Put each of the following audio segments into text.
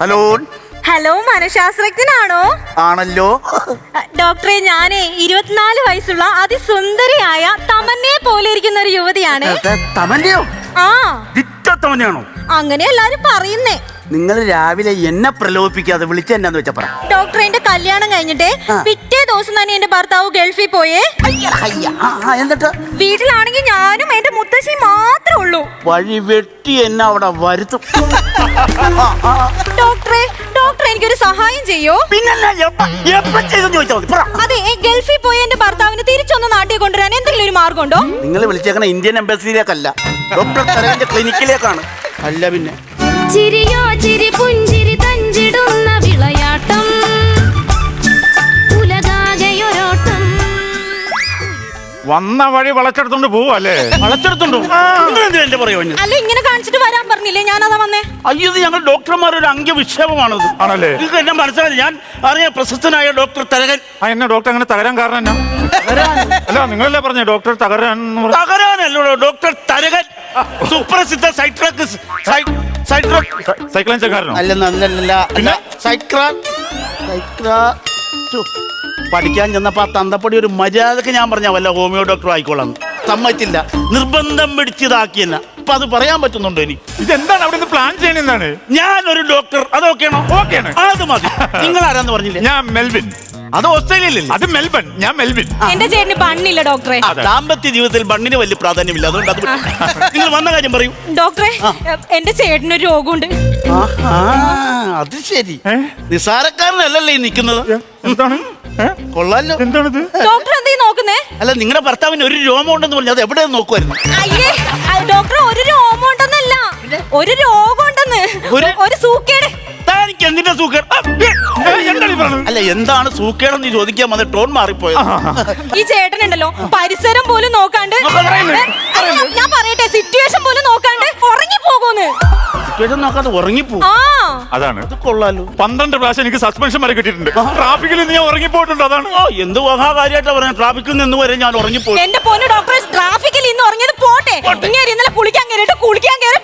Hello. Hello, മനഃശാസ്ത്രജ്ഞനാണോ? ആണല്ലോ. ഡോക്ടറെ, ഞാനേ 24 വയസ്സുള്ള അതിസുന്ദരിയായ തമന്നയെ പോലെ ഇരിക്കുന്ന ഒരു യുവതിയാണ്. തമന്നയോ? ആ, തമന്നയാണോ? അങ്ങനെ എല്ലാരും പറയുന്നേ. നിങ്ങൾ രാവിലെ എന്നെ പ്രലോഭിപ്പിക്കാതെ വിളിച്ച എന്നാന്ന് വെച്ചാ പറ. ഡോക്ടറെ, എന്റെ കല്യാണം കഴിഞ്ഞിട്ട് പിറ്റേ ദിവസം തന്നെ എന്റെ ഭർത്താവ് ഗൾഫിൽ പോയേ. എന്നിട്ട് വീട്ടിലാണെങ്കിൽ ഞാനും എന്റെ മുത്തശ്ശി മാത്രമേ ഉള്ളൂ. വഴി വെട്ടി എന്നെ അവിടെ വരുത്തും. ഡോക്ടറെ, എനിക്കൊരു സഹായം ചെയ്യോ? പിന്നെ അതെ, ഗൾഫിൽ പോയ എന്റെ ഭർത്താവിന് തിരിച്ചൊന്ന് നാട്ടിൽ കൊണ്ടുവരാൻ എന്തെങ്കിലും ഒരു മാർഗം ഉണ്ടോ? നിങ്ങൾ വിളിച്ചേക്കണ ഇന്ത്യൻ എംബസിയിലേക്കല്ല, ഡോക്ടർ തരകന്റെ ക്ലിനിക്കിലേക്കാണ്. അല്ല പിന്നെ ചിരിയോ ചിരി പുഞ്ചിരി തഞ്ചിടുന്ന വിളയാട്ടം, ഉലകാകയൊരോട്ടം. വന്ന വഴി വളച്ചെടുത്തോണ്ട് പോവല്ലേ? വളച്ചെടുത്തുണ്ടോ? എന്റെ പറയോ? അല്ല, ഇങ്ങനെ കാണിച്ചിട്ട് വരാൻ പറഞ്ഞില്ലേ? ഞാനതാ വന്നേ. അയ്യോ, ഇത് ഞങ്ങൾ ഡോക്ടർമാരൊരു അംഗവിക്ഷേപമാണത്. ആണല്ലേ? നിങ്ങൾക്ക് എന്നെ മനസ്സിലായി. ഞാൻ അറിയാം, പ്രശസ്തനായ ഡോക്ടർ തരകൻ. എന്നെ ഡോക്ടർ അങ്ങനെ തകരാൻ കാരണം എന്നാ? അല്ല, നിങ്ങളല്ലേ പറഞ്ഞ ഡോക്ടർ തകരാൻ? തകരാനല്ലോ, ഡോക്ടർ തരകൻ. സുപ്രസിദ്ധ സൈക്ലിൻകാരനോ? അല്ല, പഠിക്കാൻ ചെന്നപ്പോ ആ തന്തപ്പടി ഒരു മര്യാദക്ക് ഞാൻ പറഞ്ഞ വല്ല ഹോമിയോ ഡോക്ടർ ആയിക്കോളാം. സമ്മതിച്ചില്ല, നിർബന്ധം പിടിച്ചതാക്കിയെന്ന. അപ്പൊ അത് പറയാൻ പറ്റുന്നുണ്ടോ എനിക്ക്? ഇതെന്താണ് അവിടെ പ്ലാൻ ചെയ്യണെന്താണ്? ഞാനൊരു ഡോക്ടർ, അതൊക്കെയാണോ? ഓക്കെയാണ്, അത് മതി. നിങ്ങൾ ആരാന്ന് പറഞ്ഞില്ലേ? ഞാൻ മെൽവിൻ. അത് ഓസ്ട്രേലിയയിലല്ലേ? അത് മെൽബൺ, ഞാൻ മെൽവിൻ. എന്റെ ചേട്ടന് ബണ്ണില്ല ഡോക്ടറെ. ദാമ്പത്യ ജീവിതത്തിൽ ബണ്ണിന് വലിയ പ്രാധാന്യമില്ല, അതുകൊണ്ട് അത് നിങ്ങൾ വന്ന കാര്യം പറയൂ. ഡോക്ടറെ, എന്റെ ചേട്ടനൊരു രോഗമുണ്ട്. അത് ശരി, നിസാരക്കാരനല്ലല്ലേ ഈ നിൽക്കുന്നത്. എന്താണ്? കൊള്ളാലോ. എന്താണിത്? ഡോക്ടർ എന്തീ നോക്കുന്നേ? അല്ല, നിങ്ങളുടെ ഭർത്താവിന് ഒരു രോമം ഉണ്ടെന്ന് പറഞ്ഞു, അത് എവിടെ നോക്കുമായിരുന്നു? അയ്യേ, ഡോക്ടർ ഒരു രോമം ഉണ്ടെന്നല്ല, ഒരു രോഗം ഉണ്ടെന്ന്. ഒരു സൂക്കേട്. താനിക്ക് എന്തിന്റെ സൂക്കേട്? അല്ല, എന്താണ് സൂക്കേടെന്ന് ചോദിക്കാൻ വന്ന ടോൺ മാറിപ്പോയത്. ഈ ചേട്ടനുണ്ടല്ലോ, പരിസരം പോലും നോക്കാണ്ട്, ഞാൻ പറയട്ടെ, സിറ്റുവേഷൻ പോലും നോക്കാണ്ട് ഉറങ്ങി പോകുന്നു. സിറ്റുവേഷൻ നോക്കാതെ ഉറങ്ങിപ്പോ. അതാണ്. അത് കൊള്ളാലോ. 12 പ്രാവശ്യം എനിക്ക് സസ്പെൻഷൻ വരെ കിട്ടിയിട്ടുണ്ട്. ട്രാഫിക്കിൽ നിന്ന് ഞാൻ ഉറങ്ങിപ്പോയിട്ടുണ്ട്. അതാണ്. എന്ത് മഹാകാര്യമായിട്ടാ പറയാ, ട്രാഫിക്കിൽ നിന്ന് വരെ ഞാൻ ഉറങ്ങിപ്പോയി. എന്റെ പൊന്നു ഡോക്ടറെ, ട്രാഫിക്കിൽ ഇന്ന് ഉറങ്ങിയത് പോട്ടെ, ഇങ്ങനെ ഇന്നലെ കുളിക്കാൻ കയറി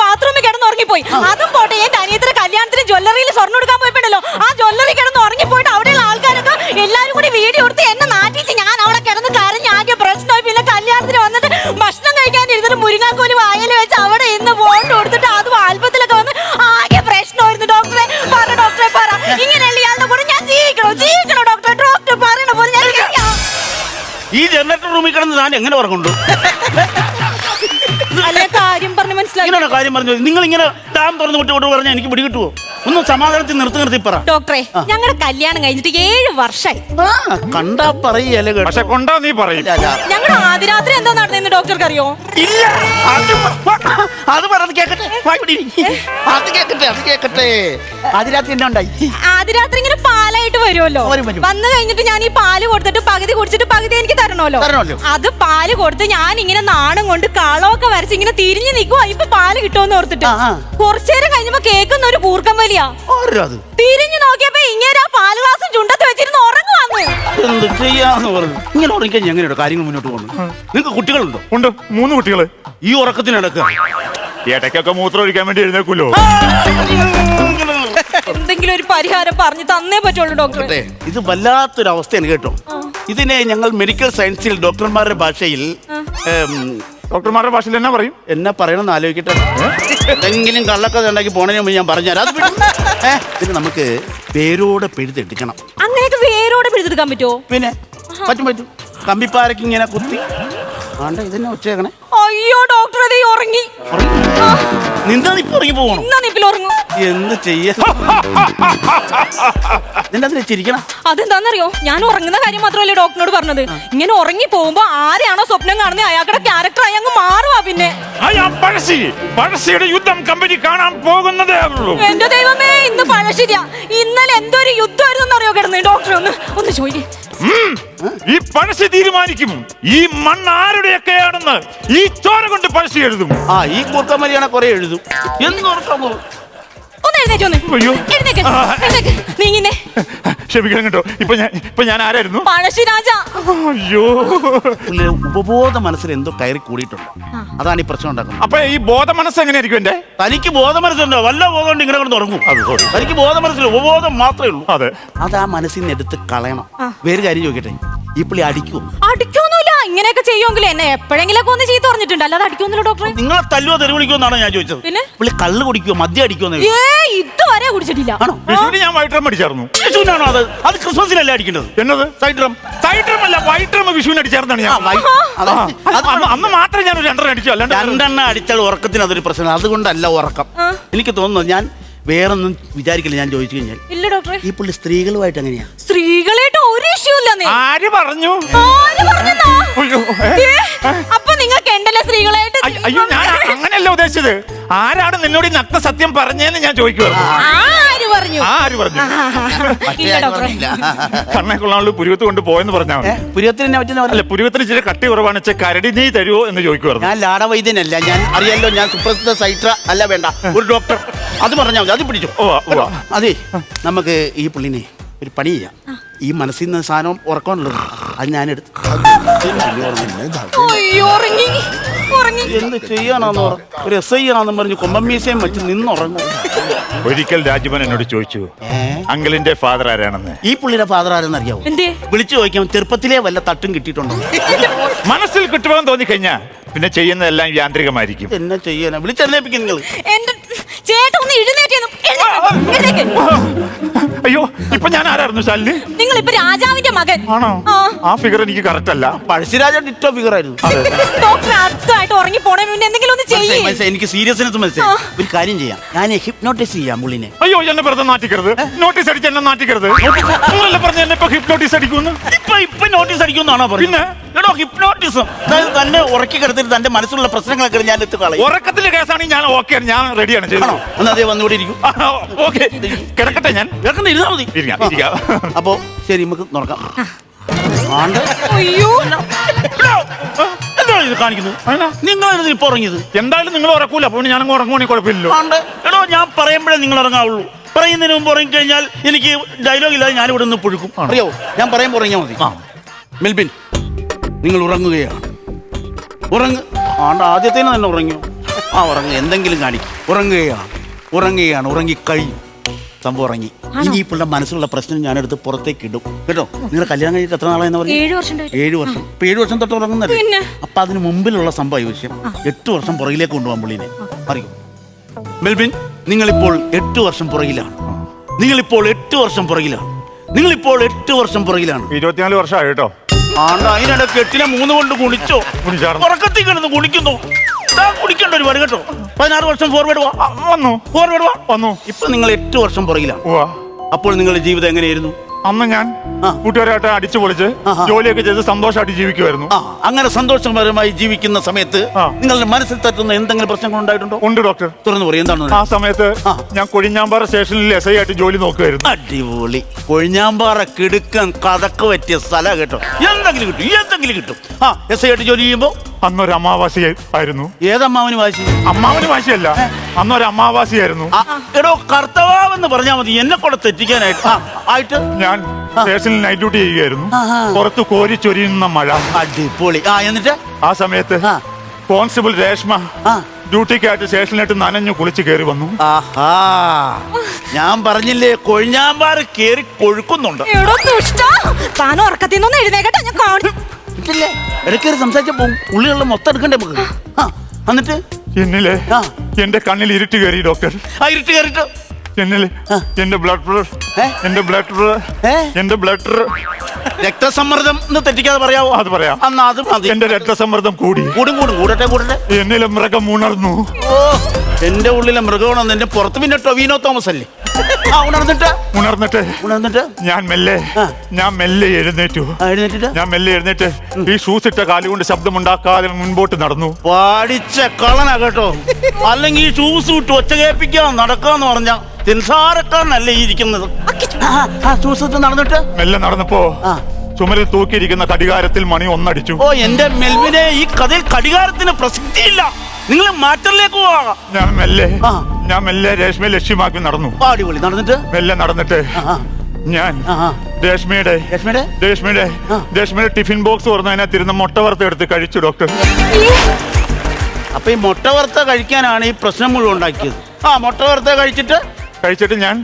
ബാത്റൂമിൽ കിടന്ന് ഉറങ്ങിപ്പോയി. അതും പോട്ടെ, എന്റെ അനിയത്തിന്റെ കല്യാണത്തിന് ജ്വല്ലറിയിൽ സ്വർണ്ണം എടുക്കാൻ പോയപ്പോഴല്ലോ, ആ ജ്വല്ലറി കിടന്ന് ഉറങ്ങിപ്പോയിട്ട് അവിടെയുള്ള ആൾക്കാരൊക്കെ എല്ലാരും കൂടി വീഡിയോ എടുത്ത് എന്നെ നാട്ടിച്ച് ഞാൻ അവിടെ കിടന്ന് കരഞ്ഞ് ആകെ പ്രശ്നമായി. പിന്നെ കല്യാണത്തിന് വന്നിട്ട് ഭക്ഷണം കഴിക്കാനിരുന്നിട്ട് മുരിങ്ങാക്കോല് വായല വെച്ച് അവിടെ ഇന്ന് ഫോട്ടോ കൊടുത്തിട്ട് അതും ആൽബത്തിലൊക്കെ വന്ന് ആകെ പ്രശ്നമായിരുന്നു. ഡോക്ടറെ പറ, ഡോക്ടറെ പറ, ഇങ്ങനെയുള്ള ഇയാളുടെ കൂടെ ഞാൻ ജീവിക്കണോ ഡോക്ടറെ? ഡോക്ടർ പറയണ പോലെ ഞാൻ ഈ ജനറേറ്റർ റൂമിൽ കിടന്ന് ഞാൻ എങ്ങനെ ഉറങ്ങുണ്ടോ? കാര്യം പറഞ്ഞു മനസ്സിലാക്കി. കാര്യം പറഞ്ഞു. നിങ്ങൾ ഇങ്ങനെ ഡാം തുറന്നു വിട്ടോട്ട് പറഞ്ഞാൽ എനിക്ക് പിടികിട്ടുവോ? ഒന്ന് സമാധാനത്തിൽ നിർത്തി പറ. ഡോക്ടറെ, ഞങ്ങളുടെ കല്യാണം കഴിഞ്ഞിട്ട് 7 വർഷമായി. കണ്ടാ പറയല്ലേ, പക്ഷെ കൊണ്ടാ നീ പറയും. ഞങ്ങളുടെ ആദ്യ രാത്രി എന്താ നടന്നെന്ന് ഡോക്ടർക്ക് അറിയോ? ഇല്ല, അത് പറഞ്ഞത് കേക്കട്ടെ. അത് കേക്കട്ടെ. ആദ്യ രാത്രി എന്നാ ഉണ്ടായി? ആദ്യ രാത്രി ഇങ്ങനെ പാലായിട്ട് വരുമല്ലോ. വന്നു കഴിഞ്ഞിട്ട് ഞാൻ ഈ പാല് കൊടുത്തിട്ട് പകുതി കുടിച്ചിട്ട് പകുതി എനിക്ക് തരണമല്ലോ. അത് പാല് കൊടുത്ത് ഞാൻ ഇങ്ങനെ നാണം കൊണ്ട് കളമൊക്കെ വരച്ച് ഇങ്ങനെ തിരിഞ്ഞു നിൽക്കുവാ. ഇപ്പൊ പാല് കിട്ടുമെന്ന് ഓർത്തിട്ട് കുറച്ചേരം കഴിഞ്ഞപ്പോ കേൾക്കുന്ന ഒരു കൂർക്കം വലിയ തിരിഞ്ഞു നോക്കിയപ്പോ ഇങ്ങനെ ആ പാല് ഗ്ലാസും ചുണ്ടത്ത് വെച്ചിരുന്ന് ഉറങ്ങുവാന്ന്. എന്ത് ചെയ്യാന്ന് പറഞ്ഞു. ഇങ്ങനെ ഉറങ്ങിക്കാൻ എങ്ങനെയാണ് കാര്യങ്ങൾ മുന്നോട്ട് പോകുന്നത്? നിങ്ങൾക്ക് കുട്ടികളുണ്ടോ? ഉണ്ട്, 3 കുട്ടികള്. ഈ ഉറക്കത്തിനടക്കുക ഇടയ്ക്കൊക്കെ മൂത്രം ഒഴിക്കാൻ വേണ്ടി എഴുന്നേക്കുമല്ലോ. എന്തെങ്കിലും ഒരു പരിഹാരം പറഞ്ഞു തന്നേ പറ്റുള്ളൂ ഡോക്ടറെ. ഇത് വല്ലാത്തൊരു അവസ്ഥയാണ് കേട്ടോ. ഇതിനെ ഞങ്ങൾ മെഡിക്കൽ സയൻസിൽ ഡോക്ടർമാരുടെ ഭാഷയിൽ ഡോക്ടർമാരുടെ ഭാഷയിൽ എന്നാ പറയും? എന്നാ പറയണമെന്ന് ആലോചിക്കട്ടെ. എന്തെങ്കിലും കള്ളക്കഥ ഉണ്ടാക്കി പോണേ മുമ്പ് ഞാൻ പറഞ്ഞുതരാം. പിന്നെ നമുക്ക് വേരോടെ പിഴുതെടുക്കണം. അങ്ങനെയൊക്കെ വേരോടെ പിഴുതെടുക്കാൻ പറ്റുമോ? പിന്നെ പറ്റും. കമ്പിപ്പാരക്ക് ഇങ്ങനെ കുത്തി ആണ്ട ഇതന്നെ വെച്ചേക്കണേ. അയ്യോ ഡോക്ടർ, അതേ ഉറങ്ങി. നിന്നാ ഇപ്പൊ ഉറങ്ങി പോകണം. എന്ത് ചെയ്യാ? ചിരിക്കണം. അതെന്താന്നറിയോ, ഞാൻ ഉറങ്ങുന്ന കാര്യം മാത്രമല്ലേ ഡോക്ടറിനോട് പറഞ്ഞത്. ഇങ്ങനെ ഉറങ്ങി പോകുമ്പോ ആരെയാണോ സ്വപ്നം കാണുന്നത് അയാളുടെ ക്യാരക്ടർ അങ്ങ് മാറുവാ. പിന്നെ പഴശ്ശിയുടെ യുദ്ധം കമ്പനി കാണാൻ പോകുന്നതേ ഉള്ളൂ. എന്റെ ദൈവമേ, ഇന്ന് പഴശ്ശിയാ. ഇന്നലെ എന്തോ ഒരു യുദ്ധമായിരുന്നു അറിയോ കിടന്ന്. ഡോക്ടർ ഒന്ന് ചോദിക്കേ. ഈ പഴശ്ശി തീരുമാനിക്കും ഈ മണ്ണ് ആരുടെയൊക്കെയാണെന്ന്. ഈ ചോര കൊണ്ട് പഴശ്ശി എഴുതും. ഈ കൂർക്കമരിയാണ് കുറെ എഴുതും. ഒന്ന് എഴുന്നേറ്റ്. നീങ്ങിന്നെ. ക്ഷമിക്കണം കേട്ടോ. ഇപ്പൊ ഞാൻ ആരായിരുന്നു? പഴശ്ശിരാജ. അയ്യോ, പുള്ളി ഉപബോധ മനസ്സിൽ എന്തോ കയറി കൂടിയിട്ടുണ്ട്. അതാണ് ഈ പ്രശ്നം ഉണ്ടാക്കുന്നത്. അപ്പൊ ഈ ബോധ മനസ്സ് എങ്ങനെയായിരിക്കും എന്റെ? തനിക്ക് ബോധ മനസ്സുണ്ടോ? വല്ല ബോധം കൊണ്ട് ഇങ്ങനെ കൊണ്ട് തുടങ്ങും. അത് sorry. തനിക്ക് ബോധ മനസ്സിൽ ഉപബോധം മാത്രമേ ഉള്ളൂ. അതെ, അത് ആ മനസ്സിൽ നിന്ന് എടുത്ത് കളയണം. വേറെ കാര്യം ചോദിക്കട്ടെ, ഈ പുള്ളി അടിക്കുമോ? അടിക്കൊന്നുമില്ല. ഇങ്ങനെയൊക്കെ ചെയ്യുമെങ്കിൽ എന്നെ എപ്പോഴെങ്കിലും ഒന്ന് ചെയ്ത് പറഞ്ഞിട്ടുണ്ട്, അല്ലാതെ അടിക്കൊന്നുമില്ല ഡോക്ടറെ. നിങ്ങളെ തല്ലുവോ തെരുവിളിക്കോ എന്നാണ് ഞാൻ ചോദിച്ചത്. പിന്നെ പുള്ളി കള്ള് കുടിക്കുമോ മദ്യം അടിക്കുമോ? ഇതുവരെ കുടിച്ചിട്ടില്ല. ആണോ? വിഷുവിന് ഞാൻ വൈറ്റ് അടിച്ചായിരുന്നു. വിഷുവിനാണോ അത്? അത് ക്രിസ്മസിനല്ലേ അടിക്കേണ്ടത്? എന്നത് സൈഡ് ഡ്രം. സൈഡ് ഡ്രം അല്ല, വൈറ്റ് ഡ്രം വിഷുവിന് അടിച്ചായിരുന്നാണ് ഞാൻ. അന്ന് മാത്രമേ ഞാൻ 2 അടിച്ചു. അല്ലാണ്ട് 2 അടിച്ചാൽ ഉറക്കത്തിന് അതൊരു പ്രശ്നം. അതുകൊണ്ടല്ല ഉറക്കം. എനിക്ക് തോന്നുന്നു ഞാൻ വേറൊന്നും വിചാരിക്കില്ല. ഞാൻ ചോദിച്ചു കഴിഞ്ഞാൽ ഇല്ല ഡോക്ടറെ. ഈ പുള്ളി സ്ത്രീകളുമായിട്ട് എങ്ങനെയാ? സ്ത്രീകളായിട്ട് ഒരു ഇഷ്യൂ ഇല്ലെന്നേ. ആര് പറഞ്ഞു? അയ്യോ, അപ്പൊ നിങ്ങൾക്ക് ഉണ്ടല്ലോ സ്ത്രീകളായിട്ട്. അയ്യോ, ഞാൻ അങ്ങനെയല്ല ഉദ്ദേശിച്ചത്. ആരാണ് നിന്നോട് ഈ നഗ്ന സത്യം പറഞ്ഞേന്ന് ഞാൻ ചോദിക്കുവായിരുന്നു. ആര് പറഞ്ഞു? ആര് പറഞ്ഞു? ഇല്ല ഡോക്ടറെ. കണ്ണെ കൊള്ളാനുള്ള പുരുവത്ത് കൊണ്ട് പോയെന്ന് പറഞ്ഞാൽ പുരുവത്തിന് പറ്റുന്ന അല്ല, പുരുവത്തിന് ഇച്ചിരി കട്ടി കുറവാണ്. കരടി നീ തരുമോ എന്ന് ചോദിക്കുവായിരുന്നു. ഞാൻ ലാടവൈദ്യനല്ല. ഞാൻ അറിയാലോ, ഞാൻ സുപ്രസിദ്ധ സൈട്ര അല്ല, വേണ്ട ഒരു ഡോക്ടർ. അത് പറഞ്ഞാൽ മതി, അത് പിടിച്ചു. അതെ, നമുക്ക് ഈ പുള്ളിനെ ഒരു പണി ചെയ്യാം. ഈ മനസ്സിൽ നിന്ന് സാധനം ഉറക്കമുള്ളത് അത് ഞാൻ എടുത്ത് എന്ത് ചെയ്യാനാന്ന് ഒരു SI ആണെന്ന് പറഞ്ഞ് കൊമ്പമ്മീശയും വെച്ച് നിന്നുറങ്ങും. ഒരിക്കൽ രാജുമൻ എന്നോട് ചോദിച്ചു അങ്കിളിന്റെ ഫാദർ ആരാണെന്ന്. ഈ പുള്ളിയുടെ ഫാദർ ആരെന്ന് അറിയാവോ? വിളിച്ചു ചോദിക്കാം. ചെറുപ്പത്തിലേ വല്ല തട്ടും കിട്ടിയിട്ടുണ്ടോ? മനസ്സിൽ കിട്ടുവാൻ തോന്നിക്കഴിഞ്ഞാ പിന്നെ ചെയ്യുന്നതെല്ലാം യാന്ത്രികമായിരിക്കും. എന്നെ ചെയ്യാനാ വിളിച്ചെന്നേപ്പിക്കും നിങ്ങൾ. ചേട്ടാ ഒന്ന് എഴുന്നേറ്റ്. അയ്യോ, ഇപ്പൊ ഞാൻ ആരായിരുന്നു ശാലിനി? നിങ്ങൾ ഇപ്പൊ രാജാവിന്റെ മകൻ ആണോ? ആ ഫിഗർ എനിക്ക് കറക്റ്റ് അല്ല. പഴശ്ശിരാജ ഡിറ്റോ ഫിഗർ ആയിരുന്നു. ഡോക്ടർ അടുത്തായിട്ട് ഉറങ്ങി പോണേ മുന്നേ എന്തെങ്കിലും ഒന്ന് ചെയ്യേ. എനിക്ക് സീരിയസ്നെസ് മനസ്സിലായി. ഒരു കാര്യം ചെയ്യാം, ഞാൻ ഹിപ്നോട്ടിസ് ചെയ്യാം പുള്ളിനെ. അയ്യോ, എന്നെ വെറുതെ നാട്ടിക്കരുത്. നോട്ടീസ് അടിച്ച് എന്നെ നാട്ടിക്കരുത്. നിങ്ങളല്ലേ പറഞ്ഞ എന്നെ ഇപ്പൊ ഹിപ്നോട്ടീസ് അടിക്കുന്നു? ഇപ്പൊ നോട്ടീസ് അടിക്കുന്നാണോ പറയുന്നത്? എടോ, ഹിപ്നോട്ടിസം അതായത് തന്നെ ഉറക്കി കിടത്തിട്ട് തന്റെ മനസ്സിലുള്ള പ്രശ്നങ്ങളൊക്കെ ഞാൻ എത്തി കളയും. ഉറക്കത്തിന്റെ കേസാണെങ്കിൽ ഞാൻ ഓക്കെ, ഞാൻ റെഡിയാണ്. ചെയ്യണോ? എന്നതേ വന്നുകൂടി ഇരിക്കും. ഓക്കെ, കിടക്കട്ടെ. ഞാൻ കിടക്കുന്ന ഇരുന്നാ മതി. അപ്പോ ശരി, നമുക്ക് നോക്കാം. അയ്യോ, എന്താണ് ഇത് കാണിക്കുന്നത്? നിങ്ങൾ ഇപ്പൊ ഉറങ്ങിയത്? എന്തായാലും നിങ്ങൾ ഉറക്കൂല. അപ്പൊ ഞാനങ്ങ് ഉറങ്ങുവാണെങ്കിൽ കുഴപ്പമില്ലല്ലോ. എടോ, ഞാൻ പറയുമ്പോഴേ നിങ്ങൾ ഉറങ്ങാവുള്ളൂ. പറയുന്നതിന് മുമ്പ് ഉറങ്ങിക്കഴിഞ്ഞാൽ എനിക്ക് ഡയലോഗ് ഇല്ലാതെ ഞാൻ ഇവിടെ നിന്ന് പുഴുക്കും. അറിയോ? ഞാൻ പറയുമ്പോൾ ഉറങ്ങിയാൽ മതി. മെൽബിൻ, നിങ്ങൾ ഉറങ്ങുകയാണ്. ആദ്യത്തേന് തന്നെ ഉറങ്ങിയോ? ഉറങ്ങുക. എന്തെങ്കിലും കാണിക്കും. ഉറങ്ങുകയാണ്. ഉറങ്ങിക്കഴിഞ്ഞു. സംഭവം ഉറങ്ങി. ഇനി ഇപ്പോഴുള്ള മനസ്സിലുള്ള പ്രശ്നം ഞാനെടുത്ത് പുറത്തേക്ക് ഇടും കേട്ടോ. നിങ്ങൾ കല്യാണം കഴിഞ്ഞിട്ട് എത്ര നാളായെന്ന് പറഞ്ഞു? 7 വർഷം. 7 വർഷം. ഇപ്പൊ 7 വർഷം തൊട്ട് ഉറങ്ങുന്നല്ലേ? അപ്പൊ അതിന് മുമ്പിലുള്ള സംഭവ വിഷയം 8 വർഷം പുറകിലേക്ക് കൊണ്ടുപോകാൻ പുള്ളിനെ അറിയും. മെൽബിൻ, നിങ്ങളിപ്പോൾ 8 വർഷം പുറകിലാണ്. 24 വർഷമായി കേട്ടോ. അതിനിടയ്ക്ക് 8നെ 3 കൊണ്ട് ഗുണിച്ചോ? ഉറക്കത്തിൽ കിടന്ന് ഗുണിക്കുന്നു. കുടിക്കേണ്ട ഒരു വരും കേട്ടോ. 16 വർഷം ഫോർവേഡ് വന്നു. ഇപ്പൊ നിങ്ങൾ 8 വർഷം പുറകിലാണ്. അപ്പോൾ നിങ്ങളുടെ ജീവിതം എങ്ങനെയായിരുന്നു? അന്ന് ഞാൻ കൂട്ടുകാരായിട്ട് അടിച്ചു പൊളിച്ച് ജോലിയൊക്കെ ചെയ്ത് സന്തോഷമായിട്ട് ജീവിക്കുമായിരുന്നു. അങ്ങനെ സന്തോഷപരമായി ജീവിക്കുന്ന സമയത്ത് നിങ്ങളുടെ മനസ്സിൽ തട്ടുന്ന എന്തെങ്കിലും പ്രശ്നങ്ങൾ ഉണ്ടായിട്ടുണ്ടോ? ഉണ്ട് ഡോക്ടർ. തുറന്നു പറയും. എന്താണ്? ആ സമയത്ത് ഞാൻ കൊഴിഞ്ഞാമ്പാറ സ്റ്റേഷനിൽ SI ആയിട്ട് ജോലി നോക്കുമായിരുന്നു. അടിപൊളി. കൊഴിഞ്ഞാമ്പാറ കിടുക്കൻ കഥക്ക് പറ്റിയ സ്ഥലം കേട്ടോ. എന്തെങ്കിലും കിട്ടും. SI ആയിട്ട് ജോലി ചെയ്യുമ്പോ അന്നൊരു അമാവാസി ആയിരുന്നു. ഏതമ്മാവന് വാശി? അമ്മാവന് വാശിയല്ല, അന്നൊരു അമാവാസിയായിരുന്നു. എടോ, കർത്തവാവെന്ന് പറഞ്ഞാൽ മതി എന്നെ കൂടെ തെറ്റിക്കാനായിട്ട്. ഞാൻ സ്റ്റേഷനിൽ നൈറ്റ് ഡ്യൂട്ടി ചെയ്യുകയായിരുന്നു. പുറത്ത് കോരി ചൊരിയുന്ന മഴ. അടിപൊളി. എന്നിട്ട് ആ സമയത്ത് കോൺസ്റ്റബിൾ രേഷ്മ ഡ്യൂട്ടിക്കായിട്ട് സ്റ്റേഷനിലായിട്ട് നനഞ്ഞു കുളിച്ച് കയറി വന്നു. ഞാൻ പറഞ്ഞില്ലേ, കൊഴിഞ്ഞാമ്പാറ് കേറി കൊഴുക്കുന്നുണ്ട്. താനും ഉറക്കത്തിൽ നിന്ന് എഴുന്നേക്കട്ടെ, ഞാൻ കാണും. ഇടയ്ക്കേറി സംസാരിച്ച പോകും. ഉള്ളിലുള്ള മൊത്തം എടുക്കണ്ടേ നമുക്ക്? എന്നിട്ട് എന്നിലെ എന്റെ കണ്ണിൽ ഇരുട്ട് കയറി ഡോക്ടർ. ഇരുട്ട് കയറിട്ട് എന്നിലെ എന്റെ ബ്ലഡ് രക്തസമ്മർദ്ദം എന്ന് തെറ്റിക്കാതെ പറയാവോ? അത് പറയാം. അത് മതി. എന്റെ രക്തസമ്മർദ്ദം കൂടട്ടെ. എന്നിലെ മൃഗം ഉണർന്നു. എന്റെ ഉള്ളിലെ മൃഗമാണെന്ന് എന്റെ പുറത്ത് പിന്നെ ടൊവിനോ തോമസ് അല്ലേ? ഉണർന്നിട്ട് ഞാൻ മെല്ലെ എഴുന്നേറ്റു. ഈ ഷൂസ് ഇട്ട കാലുകൊണ്ട് ശബ്ദമുണ്ടാക്കാതെ മുൻപോട്ട് നടന്നു. പാടിച്ച കളനാ കേട്ടോ. അല്ലെങ്കിൽ ഈ ഷൂസ് വിട്ട് ഒച്ച കേൾപ്പിക്കാൻ നടക്കാന്ന് പറഞ്ഞ നിൻസാരക്കാരനല്ലേ ഇരിക്കുന്നത്. ഷൂസ് ഇട്ട് നടന്നിട്ട് മെല്ലെ നടന്നപ്പോ ചുമരിൽ തൂക്കിയിരിക്കുന്ന കടികാരത്തിൽ മണി 1 അടിച്ചു. എന്റെ മെൽവിനെ, ഈ കഥയിൽ കടികാരത്തിന് പ്രസക്തിയില്ല. നിങ്ങൾ മാറ്ററിലേക്ക് പോവാ. ഞാൻ മെല്ലെ രേഷ്മയെ ലക്ഷ്യമാക്കി നടന്നു. അടിപൊളി. മെല്ലെ നടന്നിട്ട് ഞാൻ ആ. രേഷ്മയുടെ രശ്മിയുടെ രേഷ്മയുടെ ടിഫിൻ ബോക്സ് തുറന്ന് അതിനകത്തിരുന്ന മുട്ട വറുത്ത് എടുത്ത് കഴിച്ചു ഡോക്ടർ. അപ്പൊ ഈ മുട്ട വറുത്ത കഴിക്കാനാണ് ഈ പ്രശ്നം മുഴുവൻ ഉണ്ടാക്കിയത്. മുട്ട വറുത്ത കഴിച്ചിട്ട് ഞാൻ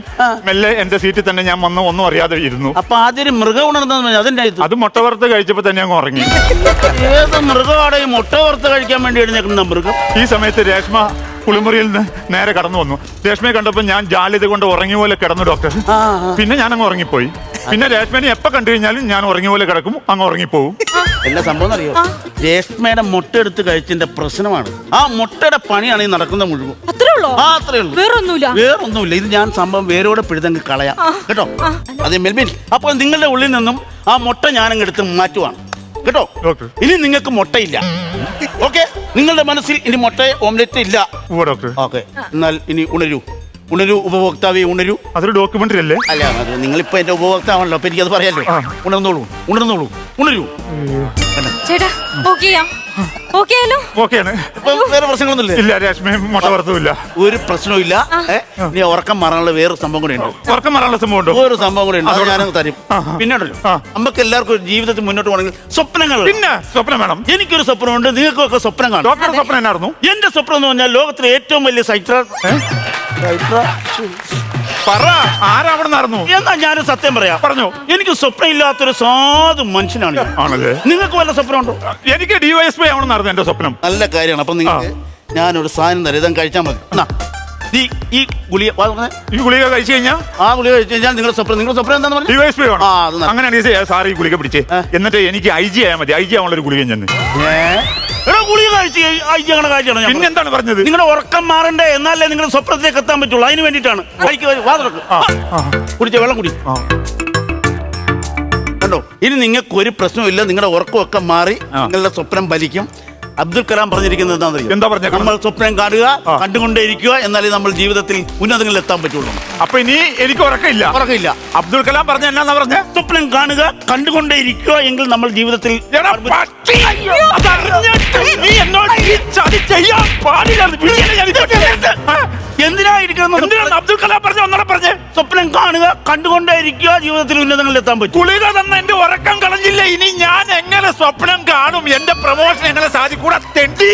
മെല്ലെ എന്റെ സീറ്റിൽ തന്നെ ഞാൻ വന്ന് ഒന്നും അറിയാതെ ഇരുന്നു. അപ്പൊ ആദ്യം മൃഗം ഉണർന്നു അതിന്റെ അത് മുട്ട വറുത്ത് കഴിച്ചപ്പോ തന്നെ അങ്ങ് ഉറങ്ങി. ഏത് മൃഗമാണ് ഈ മുട്ട വറുത്ത് കഴിക്കാൻ വേണ്ടി എഴുന്നേക്കുന്ന മൃഗം? ഈ സമയത്ത് രേഷ്മ കുളിമുറിയിൽ നിന്ന് നേരെ കടന്നു വന്നു. രേഷ്മയെ കണ്ടപ്പോ ഞാൻ ജാലിത കൊണ്ട് ഉറങ്ങിയ പോലെ കിടന്നു ഡോക്ടർ. പിന്നെ ഞാൻ അങ്ങ് ഉറങ്ങിപ്പോയി. പിന്നെ രേഷ്മേനെ എപ്പോ കണ്ടു കഴിഞ്ഞാലും ഞാൻ ഉറങ്ങിയ പോലെ കിടക്കും, അങ്ങ് ഉറങ്ങിപ്പോവും. എല്ലാ സംഭവം അറിയോ? രേഷ്മയുടെ മുട്ട എടുത്ത് കഴിച്ചതിന്റെ പ്രശ്നമാണ്. ആ മുട്ടയുടെ പണിയാണ് ഈ നടക്കുന്ന മുഴുവൻ. അത്രേ ഉള്ളൂ. വേറൊന്നുമില്ല. ഇത് ഞാൻ സംഭവം വേരോടെ പിഴുതങ്ങ് കളയാം കേട്ടോ. അതെ മെൽബിൻ, അപ്പോൾ നിങ്ങളുടെ ഉള്ളിൽ നിന്നും ആ മുട്ട ഞാനങ്ങ് എടുത്ത് മാറ്റുവാണ് കേട്ടോ. ഇനി നിങ്ങൾക്ക് മുട്ടയില്ല. ഓക്കെ, നിങ്ങളുടെ മനസ്സിൽ ഇനി മുട്ട ഓംലെറ്റ് ഇല്ല. ഓക്കെ, എന്നാൽ ഇനി ഉണരൂ ഉപഭോക്താവേ, ഉണരൂ. അതൊരു ഡോക്യുമെന്ററി അല്ലേ? അല്ല, അത് നിങ്ങളിപ്പോ എന്റെ ഉപഭോക്താവാണല്ലോ, അപ്പൊ എനിക്കത് പറയാലോ. ഉണരൂ. ചേട്ടാ വേറെ പ്രശ്നങ്ങളൊന്നുമില്ല. ഇല്ല, രേഷ്മ മുട്ട വറുത്തുമില്ല. ഒരു പ്രശ്നവും. നീ ഉറക്കം മാറാനുള്ള വേറെ സംഭവം കൂടെ ഉണ്ട്. ഉറക്കം മാറാനുള്ള സംഭവം ഉണ്ടോ? ഒരു സംഭവം കൂടെ ഉണ്ട്, അത് ഞാനങ്ങ് തരും. പിന്നെ ഉണ്ടല്ലോ, നമുക്ക് എല്ലാവർക്കും ഒരു ജീവിതത്തിൽ മുന്നോട്ട് പോകണമെങ്കിൽ സ്വപ്നങ്ങൾ. പിന്നെ സ്വപ്നം വേണം. എനിക്കൊരു സ്വപ്നമുണ്ട്, നിങ്ങൾക്കൊക്കെ സ്വപ്നം കാണും. ഡോക്ടറുടെ സ്വപ്നം എന്നായിരുന്നു? എന്റെ സ്വപ്നം എന്ന് പറഞ്ഞാൽ ലോകത്തിലെ ഏറ്റവും വലിയ പറ, ആരാവണമെന്നായിരുന്നു? എന്നാ ഞാനും സത്യം പറയാം. പറഞ്ഞു. എനിക്ക് സ്വപ്നം ഇല്ലാത്തൊരു സാധു മനുഷ്യനാണ്. ആണല്ലേ? നിങ്ങൾക്ക് വല്ല സ്വപ്നം ഉണ്ടോ? എനിക്ക് DYSP ആവണമെന്നായിരുന്നു എന്റെ സ്വപ്നം. നല്ല കാര്യമാണ്. അപ്പൊ നിങ്ങൾക്ക് ഞാനൊരു സാധനം തരാം, ഇതങ്ങ് കഴിച്ചാൽ മതി. ഈ ഗുളിക കഴിച്ചു കഴിഞ്ഞാൽ നിങ്ങളുടെ സ്വപ്നം എന്താന്ന് പറഞ്ഞു? DYSP വേണം. അങ്ങനെയാണെങ്കിൽ സാർ ഈ ഗുളിക പിടിച്ചേ, എന്നിട്ട് എനിക്ക് IG ആയാൽ മതി. IG ആവാനുള്ള ഒരു ഗുളിക ഞാൻ ഗുളിക കഴിച്ച് പിന്നെ എന്താണ് പറഞ്ഞത്? നിങ്ങളുടെ ഉറക്കം മാറണ്ടേ, എന്നാലേ നിങ്ങളുടെ സ്വപ്നത്തിലേക്ക് എത്താൻ പറ്റുള്ളൂ. അതിന് വേണ്ടിയിട്ടാണ്. കുടിച്ച വെള്ളം കുടി കണ്ടോ. ഇനി നിങ്ങൾക്ക് ഒരു പ്രശ്നമില്ല, നിങ്ങളുടെ ഉറക്കമൊക്കെ മാറി നിങ്ങളുടെ സ്വപ്നം ഫലിക്കും. അബ്ദുൽ കലാം പറഞ്ഞിരിക്കുന്നത് എന്താണെന്നറിയോ? എന്താ പറഞ്ഞത്? നമ്മൾ സ്വപ്നം കാണുക, കണ്ടുകൊണ്ടേയിരിക്കുക, എന്നാലേ നമ്മൾ ജീവിതത്തിൽ ഉന്നതങ്ങളിൽ എത്താൻ പറ്റുള്ളൂ. അപ്പൊ ഇനി എനിക്ക് ഉറക്കമില്ല. അബ്ദുൽ കലാം പറഞ്ഞ എന്നാ പറഞ്ഞ? സ്വപ്നം കാണുക, കണ്ടുകൊണ്ടേയിരിക്കുക, എങ്കിൽ നമ്മൾ ജീവിതത്തിൽ. എന്തിനാണ് അബ്ദുൽ കലാം പറഞ്ഞ? ഒന്നൂടെ പറഞ്ഞേ. സ്വപ്നം കാണുക, കണ്ടുകൊണ്ടേയിരിക്കുക, ജീവിതത്തിൽ ഉന്നതങ്ങളിൽ എത്താൻ പറ്റും. ഗുളിക തന്ന എന്റെ ഉറക്കം കളഞ്ഞില്ല. ഇനി ഞാൻ എങ്ങനെ സ്വപ്നം കാണും? എന്റെ പ്രമോഷൻ എങ്ങനെ സാധിക്കൂടാ? തെണ്ടി